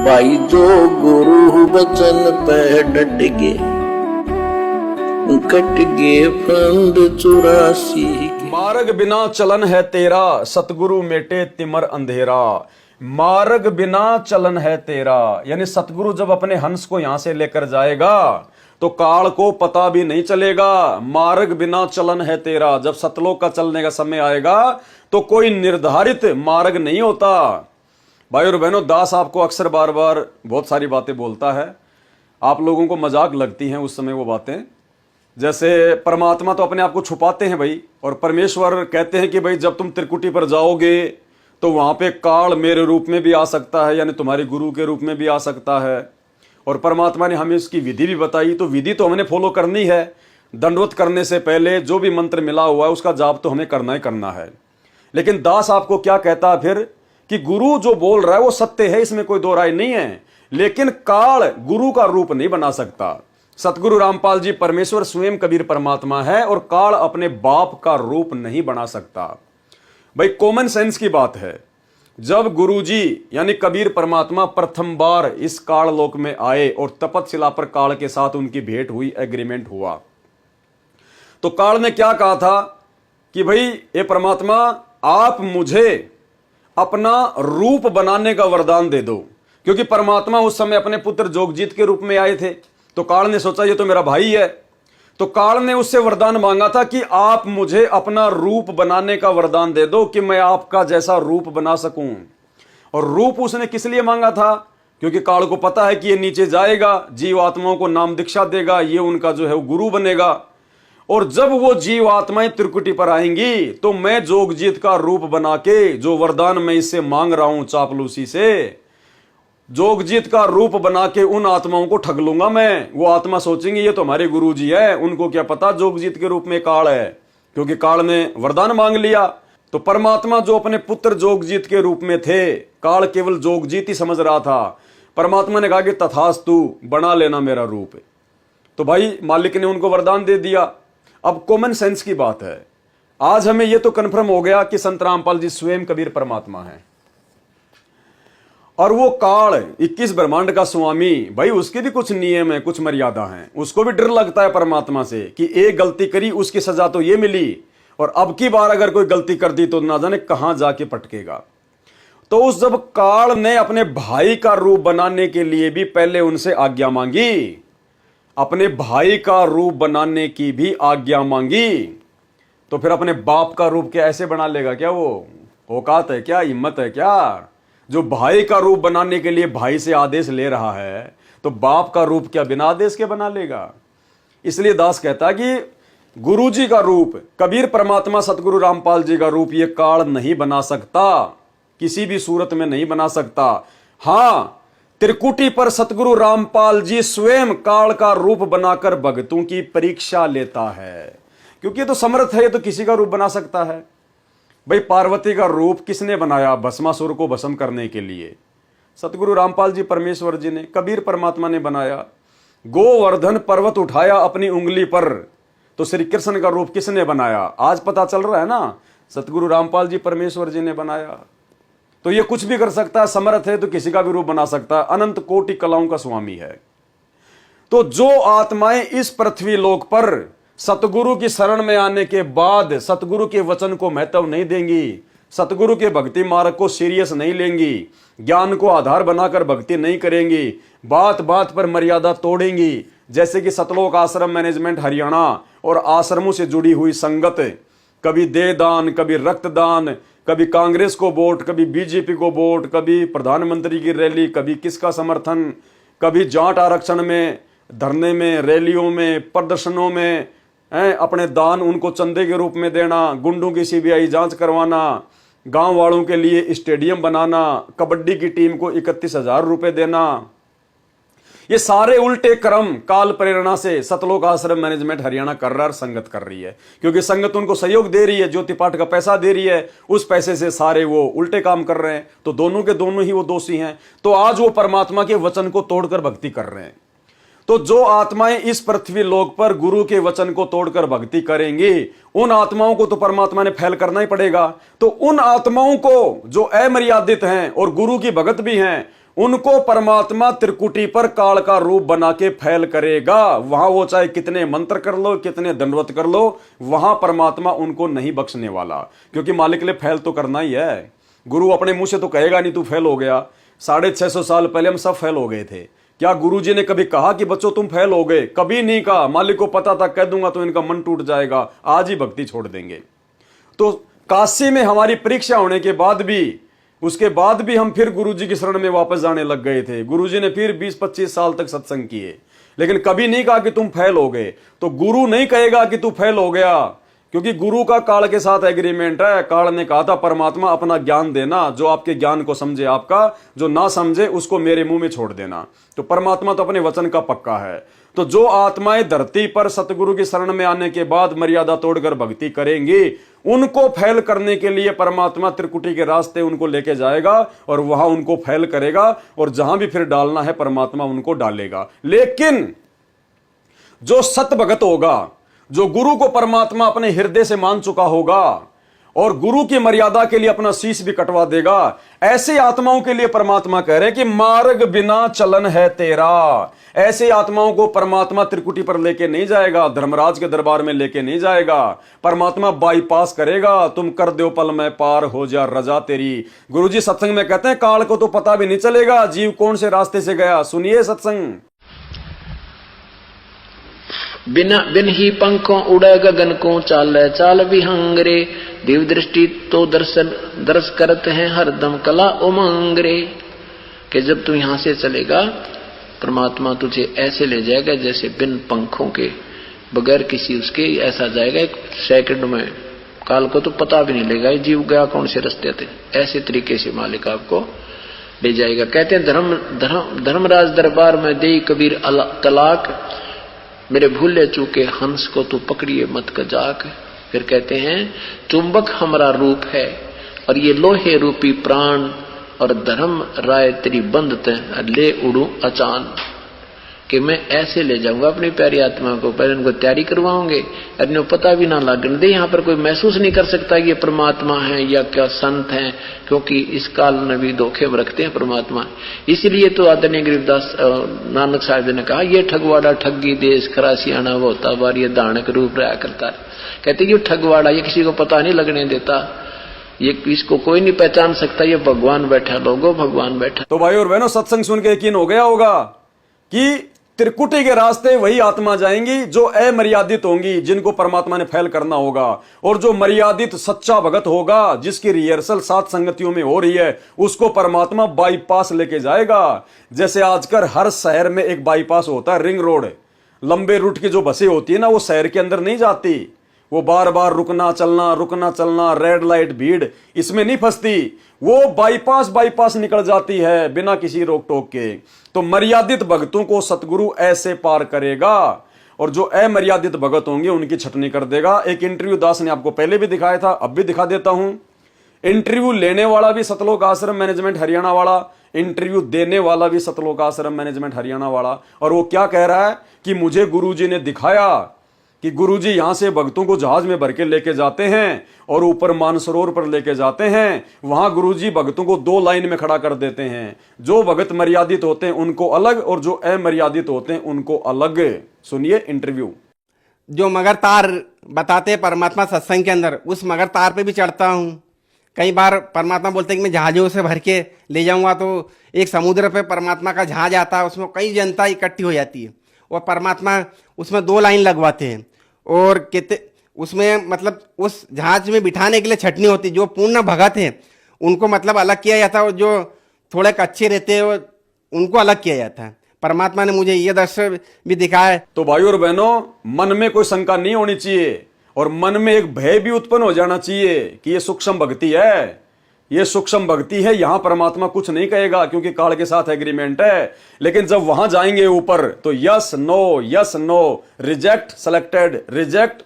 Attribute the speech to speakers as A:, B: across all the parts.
A: भाई जो गुरु बचन पे डट गे, कट गे फंद 84।
B: मार्ग बिना चलन है तेरा, सतगुरु मेटे तिमर अंधेरा। मार्ग बिना चलन है तेरा, यानी सतगुरु जब अपने हंस को यहां से लेकर जाएगा तो काल को पता भी नहीं चलेगा। मार्ग बिना चलन है तेरा, जब सतलोक का चलने का समय आएगा तो कोई निर्धारित मार्ग नहीं होता। भाई और बहनों, दास आपको अक्सर बार बार बहुत सारी बातें बोलता है, आप लोगों को मजाक लगती हैं उस समय वो बातें। जैसे परमात्मा तो अपने आप को छुपाते हैं भाई, और परमेश्वर कहते हैं कि भाई जब तुम त्रिकुटी पर जाओगे तो वहां पे काल मेरे रूप में भी आ सकता है, यानी तुम्हारे गुरु के रूप में भी आ सकता है। और परमात्मा ने हमें इसकी विधि भी बताई, तो विधि तो हमने फॉलो करनी है। दंडवत करने से पहले जो भी मंत्र मिला हुआ है उसका जाप तो हमें करना ही करना है। लेकिन दास आपको क्या कहता है फिर कि गुरु जो बोल रहा है वो सत्य है, इसमें कोई दो राय नहीं है, लेकिन काल गुरु का रूप नहीं बना सकता। सतगुरु रामपाल जी परमेश्वर स्वयं कबीर परमात्मा है, और काल अपने बाप का रूप नहीं बना सकता। भाई कॉमन सेंस की बात है, जब गुरुजी यानी कबीर परमात्मा प्रथम बार इस काल लोक में आए और तपतशिला पर काल के साथ उनकी भेंट हुई, एग्रीमेंट हुआ, तो काल ने क्या कहा था कि भाई ये परमात्मा आप मुझे अपना रूप बनाने का वरदान दे दो। क्योंकि परमात्मा उस समय अपने पुत्र जोगजीत के रूप में आए थे, तो काल ने सोचा ये तो मेरा भाई है, तो काल ने उससे वरदान मांगा था कि आप मुझे अपना रूप बनाने का वरदान दे दो कि मैं आपका जैसा रूप बना सकूं। और रूप उसने किस लिए मांगा था? क्योंकि काल को पता है कि ये नीचे जाएगा, जीव आत्माओं को नाम दीक्षा देगा, ये उनका जो है वो गुरु बनेगा, और जब वो जीव आत्माएं त्रिकुटी पर आएंगी तो मैं जोगजीत का रूप बना के जो वरदान मैं इससे मांग रहा हूं चापलूसी से, जोगजीत का रूप बना के उन आत्माओं को ठग लूंगा मैं। वो आत्मा सोचेंगे ये तो हमारे गुरुजी है, उनको क्या पता जोगजीत के रूप में काल है, क्योंकि काल ने वरदान मांग लिया। तो परमात्मा जो अपने पुत्र जोगजीत के रूप में थे, काल केवल जोगजीत ही समझ रहा था। परमात्मा ने कहा कि तथास्तु, बना लेना मेरा रूप। तो भाई मालिक ने उनको वरदान दे दिया। अब कॉमन सेंस की बात है, आज हमें यह तो कन्फर्म हो गया कि संत रामपाल जी स्वयं कबीर परमात्मा है, और वो काल 21 ब्रह्मांड का स्वामी, भाई उसके भी कुछ नियम है, कुछ मर्यादा है। उसको भी डर लगता है परमात्मा से कि एक गलती करी उसकी सजा तो ये मिली, और अब की बार अगर कोई गलती कर दी तो ना जाने कहां जाके पटकेगा। तो उस जब काल ने अपने भाई का रूप बनाने के लिए भी पहले उनसे आज्ञा मांगी, अपने भाई का रूप बनाने की भी आज्ञा मांगी, तो फिर अपने बाप का रूप क्या ऐसे बना लेगा क्या? वो औकात है क्या? हिम्मत है क्या? जो भाई का रूप बनाने के लिए भाई से आदेश ले रहा है, तो बाप का रूप क्या बिना आदेश के बना लेगा? इसलिए दास कहता कि गुरु जी का रूप, कबीर परमात्मा सतगुरु रामपाल जी का रूप ये काल नहीं बना सकता, किसी भी सूरत में नहीं बना सकता। हां, त्रिकुटी पर सतगुरु रामपाल जी स्वयं काल का रूप बनाकर भक्तों की परीक्षा लेता है, क्योंकि ये तो समर्थ है, ये तो किसी का रूप बना सकता है। भाई पार्वती का रूप किसने बनाया? भस्मासुर को भस्म करने के लिए सतगुरु रामपाल जी परमेश्वर जी ने, कबीर परमात्मा ने बनाया। गोवर्धन पर्वत उठाया अपनी उंगली पर, तो श्री कृष्ण का रूप किसने बनाया? आज पता चल रहा है ना, सतगुरु रामपाल जी परमेश्वर जी ने बनाया। तो ये कुछ भी कर सकता है, समर्थ है, तो किसी का भी रूप बना सकता है, अनंत कोटि कलाओं का स्वामी है। तो जो आत्माएं इस पृथ्वी लोक पर सतगुरु की शरण में आने के बाद सतगुरु के वचन को महत्व नहीं देंगी, सतगुरु के भक्ति मार्ग को सीरियस नहीं लेंगी, ज्ञान को आधार बनाकर भक्ति नहीं करेंगी, बात बात पर मर्यादा तोड़ेंगी, जैसे कि सतलोक आश्रम मैनेजमेंट हरियाणा और आश्रमों से जुड़ी हुई संगत, कभी देह दान, कभी रक्तदान, कभी कांग्रेस को वोट, कभी बीजेपी को वोट, कभी प्रधानमंत्री की रैली, कभी किसका समर्थन, कभी जाट आरक्षण में, धरने में, रैलियों में, प्रदर्शनों में अपने दान उनको चंदे के रूप में देना, गुंडों की सीबीआई जांच करवाना, गांव वालों के लिए स्टेडियम बनाना, कबड्डी की टीम को 31,000 रुपए देना, ये सारे उल्टे क्रम काल प्रेरणा से सतलोक आश्रम मैनेजमेंट हरियाणा कर रहा है, संगत कर रही है। क्योंकि संगत उनको सहयोग दे रही है, ज्योति पाठ का पैसा दे रही है, उस पैसे से सारे वो उल्टे काम कर रहे हैं, तो दोनों के दोनों ही वो दोषी हैं। तो आज वो परमात्मा के वचन को तोड़कर भक्ति कर रहे हैं। तो जो आत्माएं इस पृथ्वी लोक पर गुरु के वचन को तोड़कर भक्ति करेंगी, उन आत्माओं को तो परमात्मा ने फैल करना ही पड़ेगा। तो उन आत्माओं को जो अमर्यादित हैं और गुरु की भगत भी हैं, उनको परमात्मा त्रिकुटी पर काल का रूप बना के फैल करेगा। वहां वो चाहे कितने मंत्र कर लो, कितने दंडवत कर लो, वहां परमात्मा उनको नहीं बख्शने वाला, क्योंकि मालिक ने फैल तो करना ही है। गुरु अपने मुंह से तो कहेगा नहीं तू फेल हो गया। 650 साल पहले हम सब फेल हो गए थे। क्या गुरुजी ने कभी कहा कि बच्चों तुम फेल हो गए? कभी नहीं कहा। मालिक को पता था कह दूंगा तो इनका मन टूट जाएगा, आज ही भक्ति छोड़ देंगे। तो काशी में हमारी परीक्षा होने के बाद भी, उसके बाद भी हम फिर गुरुजी की शरण में वापस जाने लग गए थे। गुरुजी ने फिर 20-25 साल तक सत्संग किए, लेकिन कभी नहीं कहा कि तुम फेल हो गए। तो गुरु नहीं कहेगा कि तू फेल हो गया, क्योंकि गुरु का काल के साथ एग्रीमेंट है। काल ने कहा था परमात्मा अपना ज्ञान देना, जो आपके ज्ञान को समझे आपका, जो ना समझे उसको मेरे मुंह में छोड़ देना। तो परमात्मा तो अपने वचन का पक्का है। तो जो आत्माएं धरती पर सतगुरु की शरण में आने के बाद मर्यादा तोड़कर भक्ति करेंगी, उनको फैल करने के लिए परमात्मा त्रिकुटी के रास्ते उनको लेके जाएगा और वहां उनको फैल करेगा, और जहां भी फिर डालना है परमात्मा उनको डालेगा। लेकिन जो सत भगत होगा, जो गुरु को परमात्मा अपने हृदय से मान चुका होगा और गुरु की मर्यादा के लिए अपना शीश भी कटवा देगा, ऐसे आत्माओं के लिए परमात्मा कह रहे हैं कि मार्ग बिना चलन है तेरा। ऐसे आत्माओं को परमात्मा त्रिकुटी पर लेके नहीं जाएगा, धर्मराज के दरबार में लेके नहीं जाएगा। परमात्मा बाईपास करेगा। तुम कर दो पल में पार हो जा रजा तेरी। गुरुजी सत्संग में कहते हैं काल को तो पता भी नहीं चलेगा जीव कौन से रास्ते से गया। सुनिए सत्संग।
C: बिन ही पंखों उड़े गगन को, चाल चाल विहंग रे। दिव्य दृष्टि तो दर्श करते हैं हरदम कला उमंग रे। कि जब तू यहां से चलेगा परमात्मा तुझे ऐसे ले जाएगा जैसे बिन पंखों के, बगैर किसी उसके ऐसा जाएगा, एक सेकंड में काल को तो पता भी नहीं लगेगा जीव गया कौन से रास्ते थे। ऐसे तरीके से मालिक आपको ले जाएगा। कहते हैं धर्मराज दरबार में दे कबीर तलाक, मेरे भूले चूके हंस को तू पकड़िए मत कजाक। फिर कहते हैं चुंबक हमारा रूप है और ये लोहे रूपी प्राण, और धर्म राय तेरी बंद ले उड़ू अचान। कि मैं ऐसे ले जाऊंगा अपनी प्यारी आत्मा को, पहले उनको तैयारी करवाओगे, इन्हें पता भी ना लगने दे। यहाँ पर कोई महसूस नहीं कर सकता ये परमात्मा है या क्या संत हैं, क्योंकि इस काल में भी धोखे में रखते हैं परमात्मा। इसलिए तो आदरणीय गरीबदास नानक साहब जी ने कहा ये ठगवाड़ा ठगी देश खरा सियाणा वो होता बार, ये दानक रूप रहा करता। कहते ये ठगवाड़ा, ये किसी को पता नहीं लगने देता, ये इसको कोई नहीं पहचान सकता, ये भगवान बैठा, लोगों भगवान बैठा।
B: तो भाई और बहनों, सत्संग सुन के यकीन हो गया होगा कि त्रिकुटी के रास्ते वही आत्मा जाएंगी जो अमर्यादित होंगी, जिनको परमात्मा ने फैल करना होगा। और जो मर्यादित सच्चा भगत होगा, जिसकी रिहर्सल 7 संगतियों में हो रही है, उसको परमात्मा बाईपास लेके जाएगा। जैसे आजकल हर शहर में एक बाईपास होता है, रिंग रोड। लंबे रूट की जो बसें होती है ना, वो शहर के अंदर नहीं जाती, वो बार बार रुकना चलना, रेड लाइट भीड़, इसमें नहीं फंसती, वो बाईपास निकल जाती है बिना किसी रोक टोक के। तो मर्यादित भक्तों को सतगुरु ऐसे पार करेगा, और जो अमर्यादित भगत होंगे उनकी छटनी कर देगा। एक इंटरव्यू दास ने आपको पहले भी दिखाया था, अब भी दिखा देता हूं। इंटरव्यू लेने वाला भी सतलोक आश्रम मैनेजमेंट हरियाणा वाला, इंटरव्यू देने वाला भी सतलोक आश्रम मैनेजमेंट हरियाणा वाला। और वो क्या कह रहा है कि मुझे गुरुजी ने दिखाया कि गुरुजी यहां से भक्तों को जहाज में भर के लेके जाते हैं और ऊपर मानसरोवर पर लेके जाते हैं। वहां गुरुजी भक्तों को 2 लाइन में खड़ा कर देते हैं। जो भगत मर्यादित होते हैं उनको अलग, और जो अमर्यादित होते हैं उनको अलग। सुनिए इंटरव्यू।
D: जो मगर तार बताते हैं परमात्मा सत्संग के अंदर, उस मगर तार पे भी चढ़ता हूँ। कई बार परमात्मा बोलते हैं कि मैं जहाजों से भर के ले जाऊंगा, तो एक समुद्र पे परमात्मा का जहाज आता है, उसमें कई जनता इकट्ठी हो जाती है और परमात्मा उसमें 2 लाइन लगवाते हैं। और कितने उसमें मतलब उस जहाज में बिठाने के लिए छटनी होती। जो पूर्ण भगत है उनको मतलब अलग किया जाता है, और जो थोड़े कच्चे रहते हैं उनको अलग किया जाता है। परमात्मा ने मुझे ये दर्शन भी दिखाया है।
B: तो भाइयों और बहनों, मन में कोई शंका नहीं होनी चाहिए, और मन में एक भय भी उत्पन्न हो जाना चाहिए कि ये सूक्ष्म भक्ति है, ये सूक्ष्म भक्ति है, यहां परमात्मा कुछ नहीं कहेगा क्योंकि काल के साथ एग्रीमेंट है। लेकिन जब वहां जाएंगे ऊपर तो यस नो, रिजेक्ट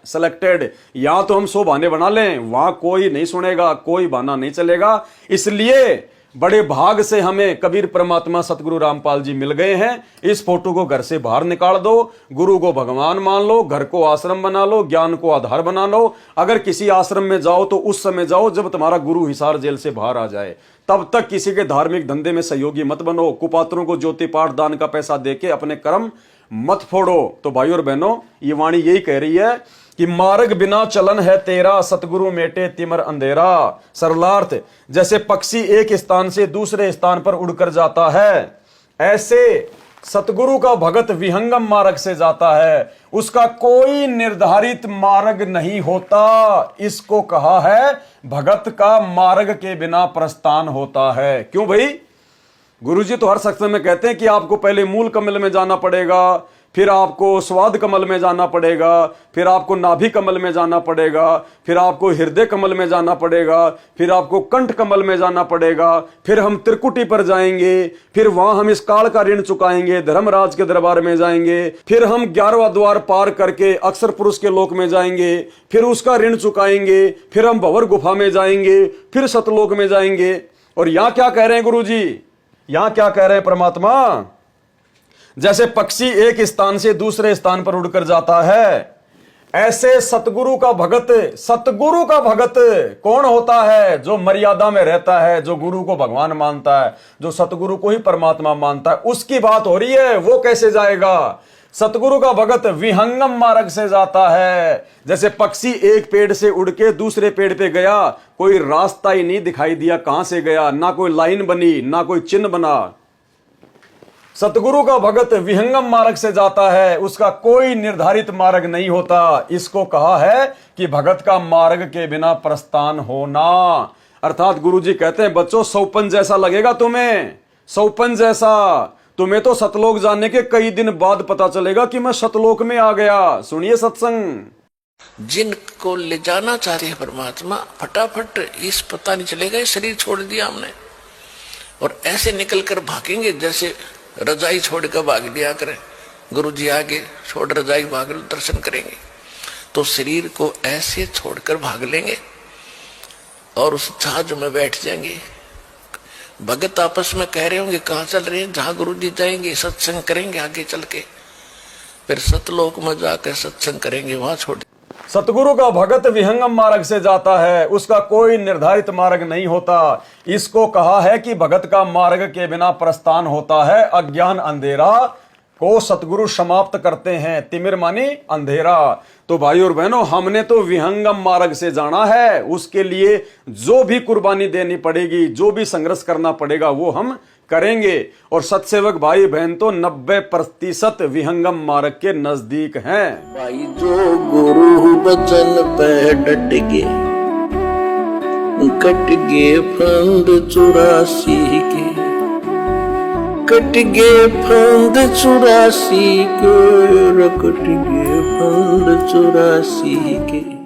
B: सेलेक्टेड। यहां तो हम 100 बहाने बना लें, वहां कोई नहीं सुनेगा, कोई बहाना नहीं चलेगा। इसलिए बड़े भाग से हमें कबीर परमात्मा सतगुरु रामपाल जी मिल गए हैं। इस फोटो को घर से बाहर निकाल दो, गुरु को भगवान मान लो, घर को आश्रम बना लो, ज्ञान को आधार बना लो। अगर किसी आश्रम में जाओ तो उस समय जाओ जब तुम्हारा गुरु हिसार जेल से बाहर आ जाए, तब तक किसी के धार्मिक धंधे में सहयोगी मत बनो। कुपात्रों को ज्योति पाठ दान का पैसा देके अपने कर्म मत फोड़ो। तो भाइयों और बहनों, ये वाणी यही कह रही है कि मार्ग बिना चलन है तेरा, सतगुरु मेटे तिमर अंधेरा। सरलार्थ, जैसे पक्षी एक स्थान से दूसरे स्थान पर उड़कर जाता है, ऐसे सतगुरु का भगत विहंगम मार्ग से जाता है, उसका कोई निर्धारित मार्ग नहीं होता। इसको कहा है भगत का मार्ग के बिना प्रस्थान होता है। क्यों भाई? गुरुजी तो हर सत्संग में कहते हैं कि आपको पहले मूल कमल में जाना पड़ेगा, फिर आपको स्वाद कमल में जाना पड़ेगा, फिर आपको नाभि कमल में जाना पड़ेगा, फिर आपको हृदय कमल में जाना पड़ेगा, फिर आपको कंठ कमल में जाना पड़ेगा, फिर हम त्रिकुटी पर जाएंगे, फिर वहां हम इस काल का ऋण चुकाएंगे, धर्मराज के दरबार में जाएंगे, फिर हम 11वां द्वार पार करके अक्षर पुरुष के लोक में जाएंगे, फिर उसका ऋण चुकाएंगे, फिर हम भंवर गुफा में जाएंगे, फिर सतलोक में जाएंगे। और यहां क्या कह रहे हैं गुरु जी? यहां क्या कह रहे हैं परमात्मा? जैसे पक्षी एक स्थान से दूसरे स्थान पर उड़कर जाता है, ऐसे सतगुरु का भगत कौन होता है? जो मर्यादा में रहता है, जो गुरु को भगवान मानता है, जो सतगुरु को ही परमात्मा मानता है, उसकी बात हो रही है। वो कैसे जाएगा? सतगुरु का भगत विहंगम मार्ग से जाता है। जैसे पक्षी एक पेड़ से उड़ के दूसरे पेड़ पे गया, कोई रास्ता ही नहीं दिखाई दिया कहां से गया, ना कोई लाइन बनी, ना कोई चिन्ह बना। सतगुरु का भगत विहंगम मार्ग से जाता है, उसका कोई निर्धारित मार्ग नहीं होता। इसको कहा है कि भगत का मार्ग के बिना प्रस्थान होना। अर्थात गुरुजी कहते हैं बच्चों, सौपन जैसा लगेगा तुम्हें, सौपन जैसा। तुम्हें तो सतलोक जाने के कई दिन बाद पता चलेगा कि मैं सतलोक में आ गया। सुनिए सत्संग।
C: जिनको ले जाना चाहते हैं परमात्मा, फटाफट इस पता नहीं चलेगा ये शरीर छोड़ दिया हमने, और ऐसे निकल कर भागेंगे जैसे रजाई छोड़कर भाग लिया करें। गुरु जी आगे छोड़ रजाई भाग लो, दर्शन करेंगे। तो शरीर को ऐसे छोड़कर भाग लेंगे और उस जहाज में बैठ जाएंगे। भगत आपस में कह रहे होंगे कहाँ चल रहे हैं? जहां गुरु जी जाएंगे सत्संग करेंगे, आगे चल के फिर सतलोक में जाकर सत्संग करेंगे, वहां छोड़।
B: सतगुरु का भगत विहंगम मार्ग से जाता है, उसका कोई निर्धारित मार्ग नहीं होता। इसको कहा है कि भगत का मार्ग के बिना प्रस्थान होता है। अज्ञान अंधेरा को सतगुरु समाप्त करते हैं। तिमिर मानी अंधेरा। तो भाई और बहनों, हमने तो विहंगम मार्ग से जाना है। उसके लिए जो भी कुर्बानी देनी पड़ेगी, जो भी संघर्ष करना पड़ेगा, वो हम करेंगे। और सत्सेवक भाई बहन तो 90% विहंगम मार्ग के नजदीक हैं।
A: भाई जो गुरु बचन पे डट गे, कट गे फंद 84 के, कट गे फंद 84 के, कट गे फंद 84 के।